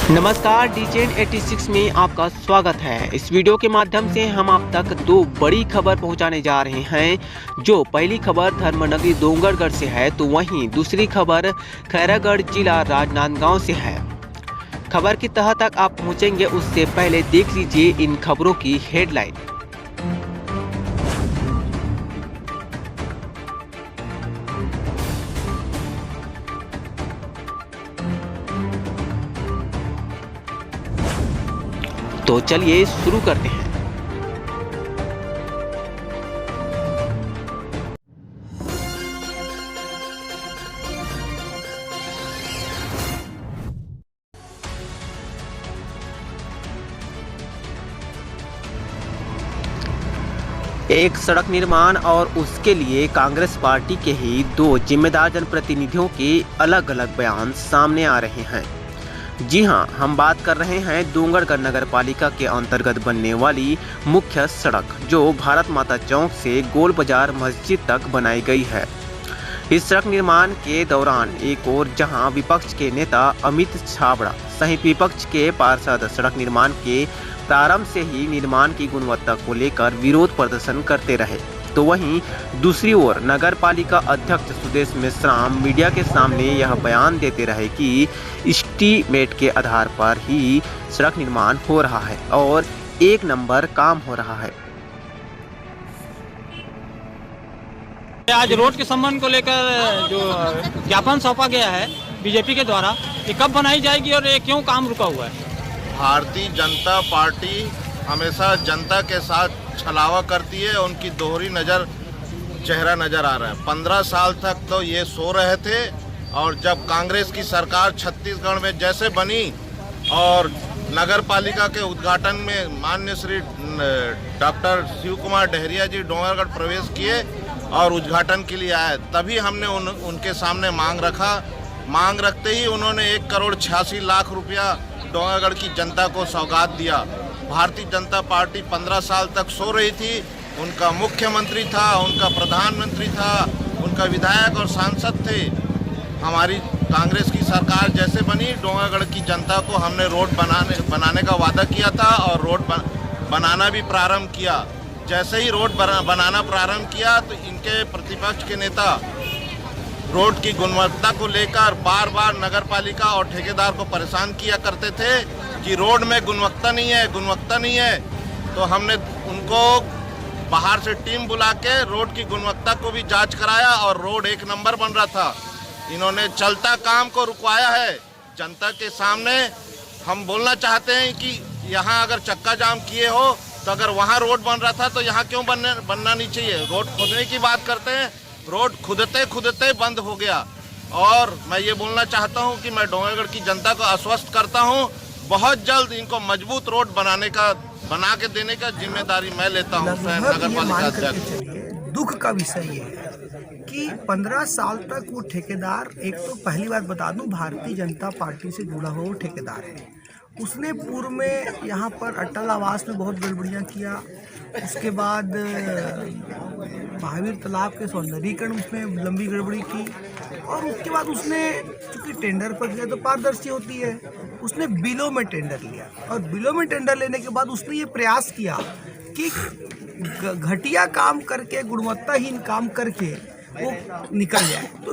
नमस्कार, डीजेन 86 में आपका स्वागत है। इस वीडियो के माध्यम से हम आप तक दो बड़ी खबर पहुंचाने जा रहे हैं। जो पहली खबर धर्मनगरी डोंगरगढ़ से है तो वहीं दूसरी खबर खैरागढ़ जिला राजनांदगांव से है। खबर की तह तक आप पहुंचेंगे उससे पहले देख लीजिए इन खबरों की हेडलाइन। तो चलिए शुरू करते हैं। एक सड़क निर्माण और उसके लिए कांग्रेस पार्टी के ही दो जिम्मेदार जनप्रतिनिधियों के अलग अलग बयान सामने आ रहे हैं। जी हां, हम बात कर रहे हैं डोंगरगढ़ नगर पालिका के अंतर्गत बनने वाली मुख्य सड़क जो भारत माता चौक से गोल बाजार मस्जिद तक बनाई गई है। इस सड़क निर्माण के दौरान एक ओर जहां विपक्ष के नेता अमित छाबड़ा सहित विपक्ष के पार्षद सड़क निर्माण के प्रारंभ से ही निर्माण की गुणवत्ता को लेकर विरोध प्रदर्शन करते रहे, तो वहीं दूसरी ओर नगर पालिका अध्यक्ष सुदेश मेश्राम मीडिया के सामने यह बयान देते रहे कि एस्टीमेट के आधार पर ही सड़क निर्माण हो रहा है और एक नंबर काम हो रहा है। आज रोड के संबंध को लेकर जो ज्ञापन सौंपा गया है बीजेपी के द्वारा, ये कब बनाई जाएगी और ये क्यों काम रुका हुआ है? भारतीय जनता पार्टी हमेशा जनता के साथ छलावा करती है। उनकी दोहरी चेहरा नजर आ रहा है। 15 साल तक तो ये सो रहे थे और जब कांग्रेस की सरकार छत्तीसगढ़ में जैसे बनी और नगर पालिका के उद्घाटन में माननीय श्री डॉक्टर शिव कुमार डहरिया जी डोंगरगढ़ प्रवेश किए और उद्घाटन के लिए आए, तभी हमने उनके सामने मांग रखा। मांग रखते ही उन्होंने 1,86,00,000 रुपया डोंगरगढ़ की जनता को सौगात दिया। भारतीय जनता पार्टी 15 साल तक सो रही थी। उनका मुख्यमंत्री था, उनका प्रधानमंत्री था, उनका विधायक और सांसद थे। हमारी कांग्रेस की सरकार जैसे बनी, डोंगरगढ़ की जनता को हमने रोड बनाने का वादा किया था और रोड बनाना भी प्रारंभ किया। जैसे ही रोड बनाना प्रारंभ किया तो इनके प्रतिपक्ष के नेता रोड की गुणवत्ता को लेकर बार बार नगर पालिका और ठेकेदार को परेशान किया करते थे कि रोड में गुणवत्ता नहीं है। तो हमने उनको बाहर से टीम बुला के रोड की गुणवत्ता को भी जांच कराया और रोड एक नंबर बन रहा था। इन्होंने चलता काम को रुकवाया है। जनता के सामने हम बोलना चाहते हैं कि यहाँ अगर चक्का जाम किए हो तो अगर वहाँ रोड बन रहा था तो यहाँ क्यों बनना नहीं चाहिए? रोड खोदने की बात करते हैं, रोड खुदते बंद हो गया। और मैं ये बोलना चाहता हूँ कि मैं डोंगरगढ़ की जनता को आश्वस्त करता हूँ, बहुत जल्द इनको मजबूत रोड बना के देने का जिम्मेदारी मैं लेता हूँ। नगर पालिका अध्यक्ष, दुख का विषय ये है कि 15 साल तक वो ठेकेदार, एक तो पहली बात बता दूं, भारतीय जनता पार्टी से जुड़ा हुआ वो ठेकेदार है। उसने पूर्व में यहाँ पर अटल आवास में बहुत गड़बड़ियाँ किया। उसके बाद महावीर तालाब के सौंदर्यीकरण उसमें लंबी गड़बड़ी की और उसके बाद उसने, चूँकि टेंडर पर गया तो पारदर्शी होती है, उसने बिलों में टेंडर लिया और बिलों में टेंडर लेने के बाद उसने ये प्रयास किया कि घटिया काम करके, गुणवत्ताहीन काम करके वो निकल जाए। तो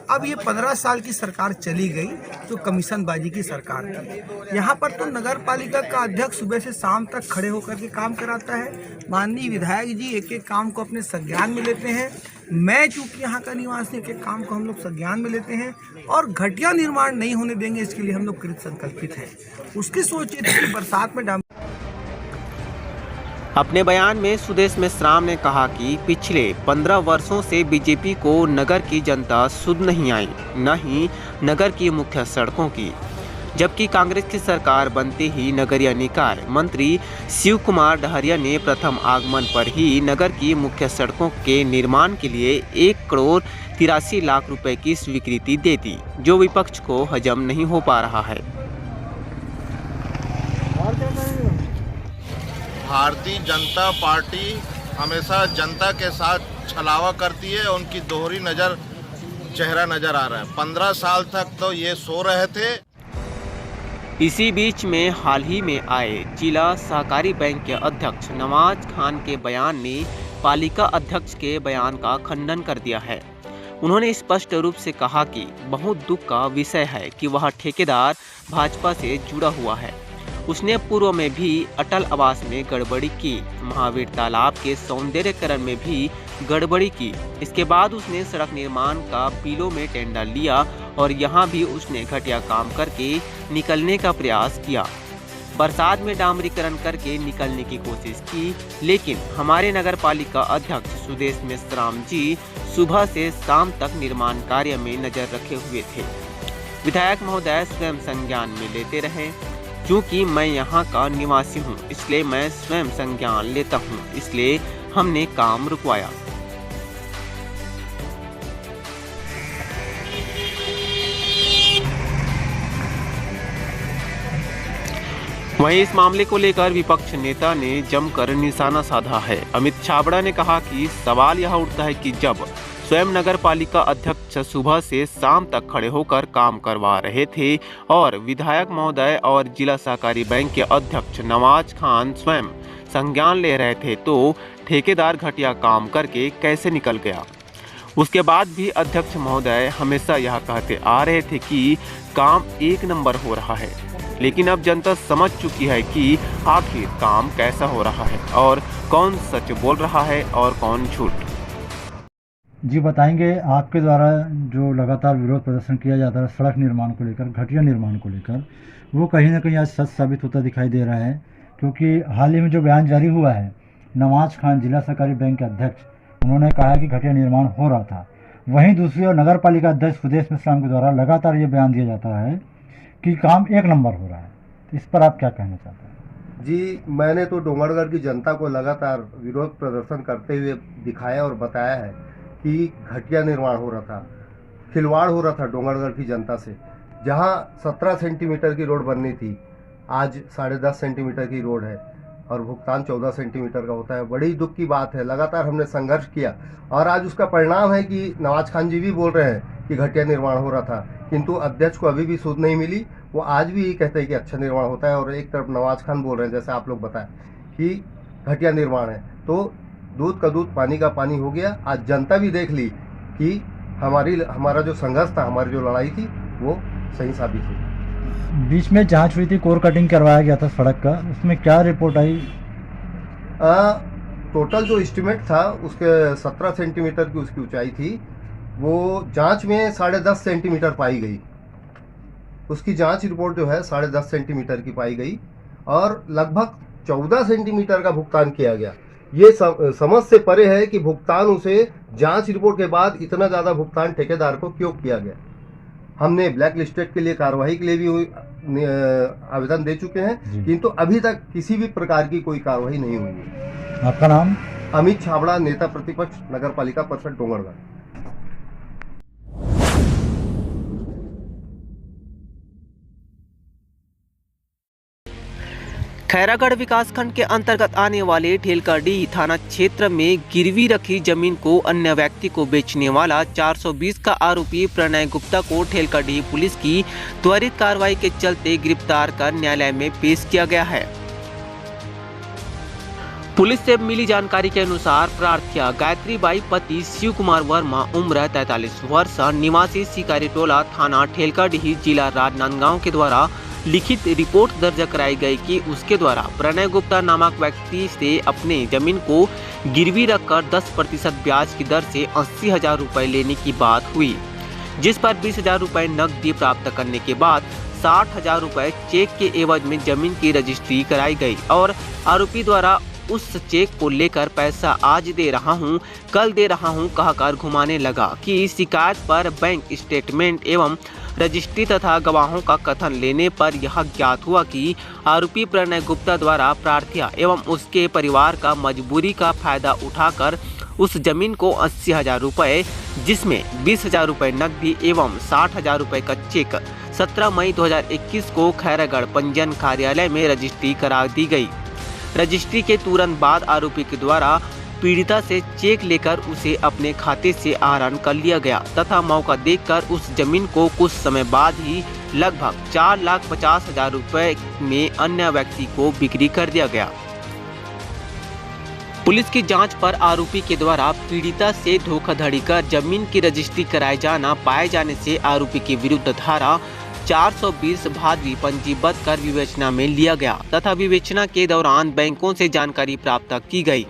अब ये 15 साल की सरकार चली गई तो कमीशनबाजी की सरकार थी। यहाँ पर तो नगर पालिका का अध्यक्ष सुबह से शाम तक खड़े होकर के काम कराता है। माननीय विधायक जी एक एक काम को अपने संज्ञान में लेते हैं। मैं चूँकि यहाँ का निवासी, एक एक काम को हम लोग संज्ञान में लेते हैं और घटिया निर्माण नहीं होने देंगे, इसके लिए हम लोग कृत संकल्पित हैं। उसकी सोच ये थी कि बरसात में अपने बयान में सुदेश मेश्राम ने कहा कि पिछले 15 वर्षों से बीजेपी को नगर की जनता सुध नहीं आई, न ही नगर की मुख्य सड़कों की, जबकि कांग्रेस की सरकार बनते ही नगरीय निकाय मंत्री शिव कुमार डहरिया ने प्रथम आगमन पर ही नगर की मुख्य सड़कों के निर्माण के लिए 1,83,00,000 रुपए की स्वीकृति दे दी, जो विपक्ष को हजम नहीं हो पा रहा है। भारतीय जनता पार्टी हमेशा जनता के साथ छलावा करती है। उनकी दोहरी चेहरा नजर आ रहा है। 15 साल तक तो ये सो रहे थे। इसी बीच में हाल ही में आए जिला सहकारी बैंक के अध्यक्ष नवाज खान के बयान ने पालिका अध्यक्ष के बयान का खंडन कर दिया है। उन्होंने स्पष्ट रूप से कहा कि बहुत दुख का विषय है कि वह ठेकेदार भाजपा से जुड़ा हुआ है। उसने पूर्व में भी अटल आवास में गड़बड़ी की, महावीर तालाब के सौंदर्यीकरण में भी गड़बड़ी की। इसके बाद उसने सड़क निर्माण का बिलों में टेंडर लिया और यहाँ भी उसने घटिया काम करके निकलने का प्रयास किया। बरसात में डामरीकरण करके निकलने की कोशिश की, लेकिन हमारे नगर पालिका अध्यक्ष सुदेश मेश्राम जी सुबह से शाम तक निर्माण कार्य में नजर रखे हुए थे। विधायक महोदय स्वयं संज्ञान में लेते रहे। क्योंकि मैं यहाँ का निवासी हूँ, इसलिए मैं स्वयं संज्ञान लेता हूँ, इसलिए हमने काम रुकवाया। वहीं इस मामले को लेकर विपक्ष नेता ने जमकर निशाना साधा है। अमित छाबड़ा ने कहा कि सवाल यह उठता है कि जब स्वयं नगर पालिका अध्यक्ष सुबह से शाम तक खड़े होकर काम करवा रहे थे और विधायक महोदय और जिला सहकारी बैंक के अध्यक्ष नवाज खान स्वयं संज्ञान ले रहे थे, तो ठेकेदार घटिया काम करके कैसे निकल गया। उसके बाद भी अध्यक्ष महोदय हमेशा यह कहते आ रहे थे कि काम एक नंबर हो रहा है, लेकिन अब जनता समझ चुकी है कि आखिर काम कैसा हो रहा है और कौन सच बोल रहा है और कौन झूठ। जी बताएंगे, आपके द्वारा जो लगातार विरोध प्रदर्शन किया जाता है सड़क निर्माण को लेकर, घटिया निर्माण को लेकर, वो कहीं ना कहीं आज सच साबित होता दिखाई दे रहा है। क्योंकि हाल ही में जो बयान जारी हुआ है, नवाज खान जिला सहकारी बैंक के अध्यक्ष, उन्होंने कहा कि घटिया निर्माण हो रहा था। वहीं दूसरी ओर नगर पालिका अध्यक्ष सुदेश मेश्राम के द्वारा लगातार ये बयान दिया जाता है कि काम एक नंबर हो रहा है। तो इस पर आप क्या कहना चाहते हैं? जी, मैंने तो डोंगरगढ़ की जनता को लगातार विरोध प्रदर्शन करते हुए दिखाया और बताया है कि घटिया निर्माण हो रहा था, खिलवाड़ हो रहा था डोंगरगढ़ की जनता से। जहां 17 सेंटीमीटर की रोड बननी थी, आज 10.5 सेंटीमीटर की रोड है और भुगतान 14 सेंटीमीटर का होता है। बड़ी दुख की बात है। लगातार हमने संघर्ष किया और आज उसका परिणाम है कि नवाज खान जी भी बोल रहे हैं कि घटिया निर्माण हो रहा था, किंतु अध्यक्ष को अभी भी सूद नहीं मिली। वो आज भी यही कहते हैं कि अच्छा निर्माण होता है और एक तरफ नवाज खान बोल रहे हैं, जैसे आप लोग बताएं, कि घटिया निर्माण है। तो दूध का दूध पानी का पानी हो गया। आज जनता भी देख ली कि हमारा जो संघर्ष था, हमारी जो लड़ाई थी, वो सही साबित हुई। बीच में जांच हुई थी, कोर कटिंग करवाया गया था सड़क का, उसमें क्या रिपोर्ट आई? टोटल जो एस्टिमेट था उसके 17 सेंटीमीटर की उसकी ऊंचाई थी, वो जांच में 10.5 सेंटीमीटर पाई गई। उसकी जांच रिपोर्ट जो है 10.5 सेंटीमीटर की पाई गई और लगभग 14 सेंटीमीटर का भुगतान किया गया। ये समझ से परे है कि भुगतान उसे जांच रिपोर्ट के बाद इतना ज़्यादा भुगतान ठेकेदार को क्यों किया गया। हमने ब्लैक लिस्टेड के लिए कार्रवाई के लिए भी आवेदन दे चुके हैं, किंतु अभी तक किसी भी प्रकार की कोई कार्रवाई नहीं हुई है। आपका नाम? अमित छाबड़ा, नेता प्रतिपक्ष, नगर पालिका परिषद डोंगरगढ़। खैरागढ़ विकासखंड के अंतर्गत आने वाले ढेलकाडीह थाना क्षेत्र में गिरवी रखी जमीन को अन्य व्यक्ति को बेचने वाला 420 का आरोपी प्रणय गुप्ता को ढेलकाडीह पुलिस की त्वरित कार्रवाई के चलते गिरफ्तार कर न्यायालय में पेश किया गया है। पुलिस से मिली जानकारी के अनुसार प्रार्थ्या गायत्री बाई पति शिव कुमार वर्मा, उम्र 43 वर्ष, निवासी शिकारी टोला, थाना ढेलकाडीह, जिला राजनांदगांव के द्वारा लिखित रिपोर्ट दर्ज कराई गई कि उसके द्वारा प्रणय गुप्ता नामक व्यक्ति से अपने जमीन को गिरवी रखकर 10% ब्याज की दर से 80,000 रुपये लेने की बात हुई, जिस पर 20,000 रुपये नकदी प्राप्त करने के बाद 60,000 रुपये चेक के एवज में जमीन की रजिस्ट्री कराई गई और आरोपी द्वारा उस चेक को लेकर पैसा आज दे रहा हूं, कल दे रहा हूं कहकर घुमाने लगा कि शिकायत पर बैंक स्टेटमेंट एवं रजिस्ट्री तथा गवाहों का कथन लेने पर यह ज्ञात हुआ कि आरोपी प्रणय गुप्ता द्वारा प्रार्थ्या एवं उसके परिवार का मजबूरी का फायदा उठाकर उस जमीन को 80,000 रुपये, जिसमें 20,000 रुपये नकदी एवं 60,000 रुपये का चेक 17 मई 2021 को खैरागढ़ पंजीयन कार्यालय में रजिस्ट्री करा दी गई। रजिस्ट्री के तुरंत बाद आरोपी के द्वारा पीड़िता से चेक लेकर उसे अपने खाते से आहरण कर लिया गया तथा मौका देखकर उस जमीन को कुछ समय बाद ही लगभग 4,50,000 रुपए में अन्य व्यक्ति को बिक्री कर दिया गया। पुलिस की जांच पर आरोपी के द्वारा पीड़िता से धोखाधड़ी कर जमीन की रजिस्ट्री कराए जाना पाए जाने से आरोपी के विरुद्ध धारा 420 भादवी पंजीबद्ध कर विवेचना में लिया गया तथा विवेचना के दौरान बैंकों से जानकारी प्राप्त की गई।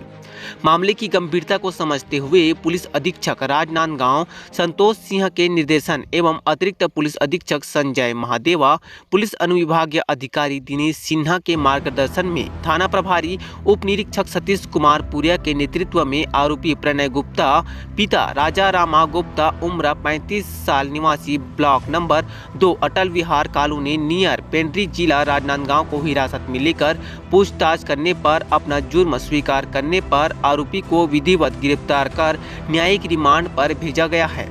मामले की गंभीरता को समझते हुए पुलिस अधीक्षक राजनांदगांव संतोष सिंह के निर्देशन एवं अतिरिक्त पुलिस अधीक्षक संजय महादेवा, पुलिस अनुविभागीय अधिकारी दिनेश सिन्हा के मार्गदर्शन में थाना प्रभारी उप निरीक्षक सतीश कुमार पुरिया के नेतृत्व में आरोपी प्रणय गुप्ता पिता राजा रामा गुप्ता उम्र 35 साल निवासी ब्लॉक नंबर 2 अटल विहार कॉलोनी नियर पेंड्री जिला राजनांदगांव को हिरासत में लेकर पूछताछ करने पर अपना जुर्म स्वीकार करने पर आरोपी को विधिवत गिरफ्तार कर न्यायिक रिमांड पर भेजा गया है।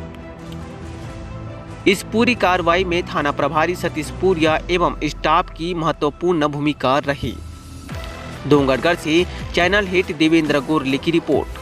इस पूरी कार्रवाई में थाना प्रभारी सतीश पुरिया एवं स्टाफ की महत्वपूर्ण भूमिका रही। डोंगरगढ़ से चैनल हिट देवेंद्र गोरले की रिपोर्ट।